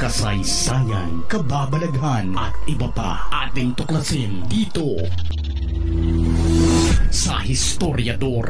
kasaysayan, kababalaghan at iba pa ating tuklasin dito sa Historiador.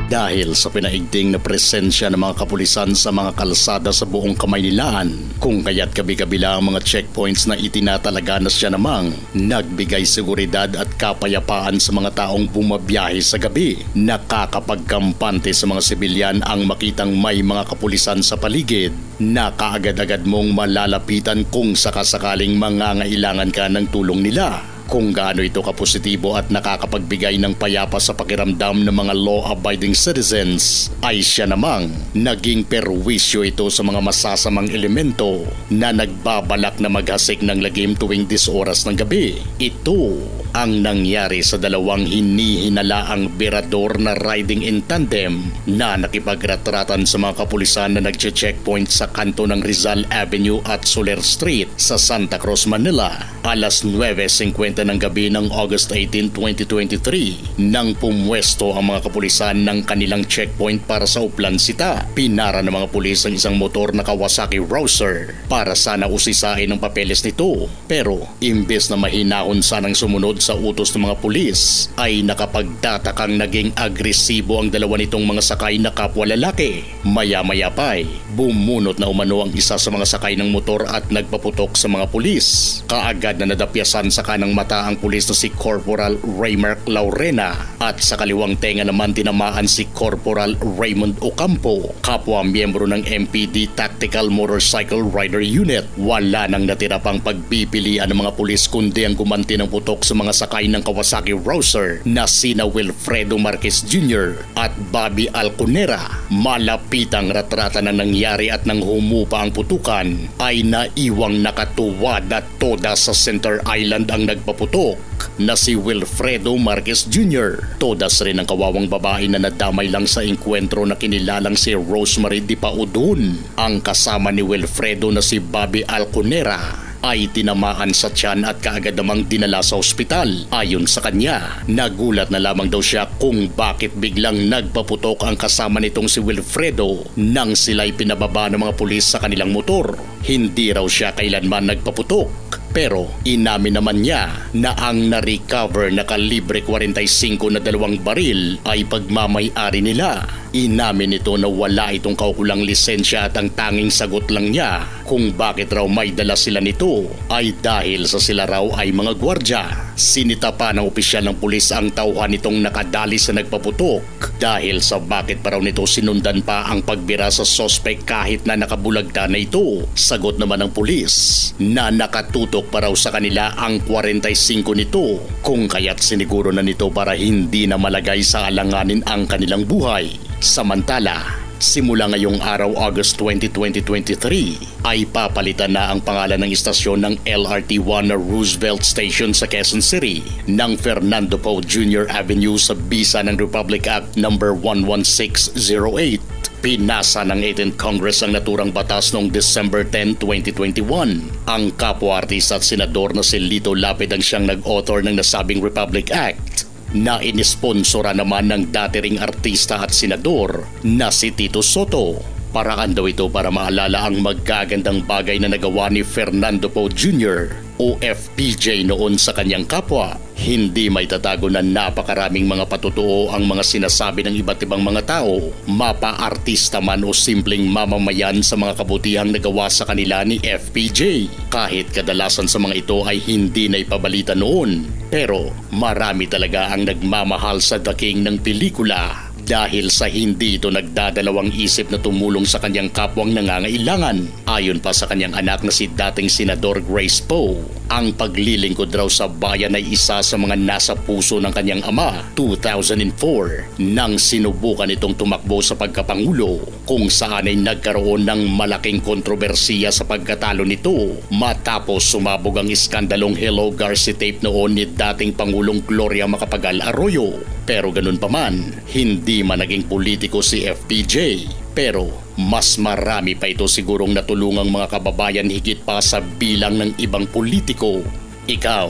Dahil sa pinaigting na presensya ng mga kapulisan sa mga kalsada sa buong Kamaynilaan, kung kaya't gabi-gabi lang ang mga checkpoints na itinatalaga na siya namang nagbigay seguridad at kapayapaan sa mga taong bumabiyahe sa gabi. Nakakapagkampante sa mga sibilyan ang makitang may mga kapulisan sa paligid na kaagad-agad mong malalapitan kung sakasakaling mangangailangan ka ng tulong nila. Kung gaano ito kapositibo at nakakapagbigay ng payapa sa pakiramdam ng mga law-abiding citizens, ay siya namang naging perwisyo ito sa mga masasamang elemento na nagbabalak na maghasik ng lagim tuwing 10 oras ng gabi. Ito ang nangyari sa dalawang hinihinalaang birador na riding in tandem na nakipagretratan sa mga kapulisan na nagche-checkpoint sa kanto ng Rizal Avenue at Soler Street sa Santa Cruz, Manila. Alas 9:50 ng gabi ng August 18, 2023 nang pumwesto ang mga kapulisan ng kanilang checkpoint para sa Uplansita. Pinara ng mga pulis ang isang motor na Kawasaki Rouser para sana usisain ang papeles nito. Pero imbes na mahinahon sanang sumunod sa utos ng mga pulis, ay nakapagtatakang naging agresibo ang dalawa nitong mga sakay na kapwa lalaki. Maya-maya pa ay bumunot na umano ang isa sa mga sakay ng motor at nagpaputok sa mga pulis. Kaagad na nadapyasan sa kanang mata ang pulis na si Corporal Raymark Laurena at sa kaliwang tenga naman tinamaan si Corporal Raymond Ocampo, kapwa miyembro ng MPD Tactical Motorcycle Rider Unit. Wala nang natira pang pagpipilian ng mga pulis kundi ang gumanti ng putok sa mga sakay ng Kawasaki Rouser na sina Wilfredo Marquez Jr. at Bobby Alconera. Malapitang retrata na nangyari at nang humupa ang putukan ay naiwang nakatuwad at toda sa Center Island ang nagpaputok na si Wilfredo Marquez Jr. Todas rin ang kawawang babae na nadamay lang sa engkwentro na kinilalang si Rosemary Di Paudon. Ang kasama ni Wilfredo na si Bobby Alconera ay tinamaan sa tiyan at kaagad namang dinala sa ospital. Ayon sa kanya, nagulat na lamang daw siya kung bakit biglang nagpaputok ang kasama nitong si Wilfredo nang sila'y pinababa ng mga pulis sa kanilang motor. Hindi raw siya kailanman nagpaputok. Pero inamin naman niya na ang na-recover na kalibre 45 na 2 baril ay pagmamay-ari nila. Inamin nito na wala itong kaukulang lisensya at ang tanging sagot lang niya kung bakit raw may dala sila nito ay dahil sa sila raw ay mga gwardya. Sinita pa ng opisyal ng pulis ang tauhan nitong nakadali sa nagpaputok dahil sa bakit pa raw nito sinundan pa ang pagbira sa sospek kahit na nakabulagta na ito. Sagot naman ng pulis na nakatutok pa raw sa kanila ang 45 nito kung kaya't siniguro na nito para hindi na malagay sa alanganin ang kanilang buhay. Samantala, simula ngayong araw August 20, 2023 ay papalitan na ang pangalan ng istasyon ng LRT1 na Roosevelt Station sa Quezon City ng Fernando Poe Jr. Avenue sa bisa ng Republic Act No. 11608. Pinasa ng 18th Congress ang naturang batas noong December 10, 2021. Ang kapwa-artista at senador na si Lito Lapid ang siyang nag-author ng nasabing Republic Act na inisponsora naman ng dati ring artista at senador na si Tito Soto. Paraan daw ito para maalala ang magagandang bagay na nagawa ni Fernando Poe Jr. o FPJ noon sa kanyang kapwa. Hindi may tatago na napakaraming mga patutuo ang mga sinasabi ng iba't ibang mga tao, mapa-artista man o simpleng mamamayan sa mga kabutihang nagawa sa kanila ni FPJ. Kahit kadalasan sa mga ito ay hindi na ipabalita noon, pero marami talaga ang nagmamahal sa daking ng pelikula dahil sa hindi ito nagdadalawang isip na tumulong sa kanyang kapwang nangangailangan. Ayon pa sa kanyang anak na si dating Senador Grace Poe, ang paglilingkod raw sa bayan ay isa sa mga nasa puso ng kanyang ama. 2004 nang sinubukan itong tumakbo sa pagkapangulo kung saan ay nagkaroon ng malaking kontrobersiya sa pagkatalo nito matapos sumabog ang iskandalong Hello Garci tape noon ni dating Pangulong Gloria Macapagal Arroyo. Pero ganun pa man, hindi man naging politiko si FPJ. Pero mas marami pa ito sigurong natulungang mga kababayan higit pa sa bilang ng ibang politiko. Ikaw,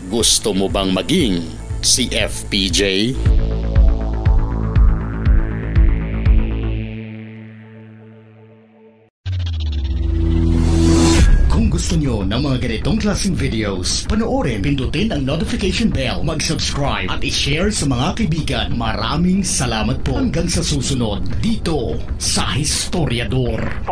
gusto mo bang maging si FPJ? gusto nyo ng mga ganitong klaseng videos, panoorin, pindutin ang notification bell, mag-subscribe at i-share sa mga kaibigan. Maraming salamat po. Hanggang sa susunod dito sa Historiador.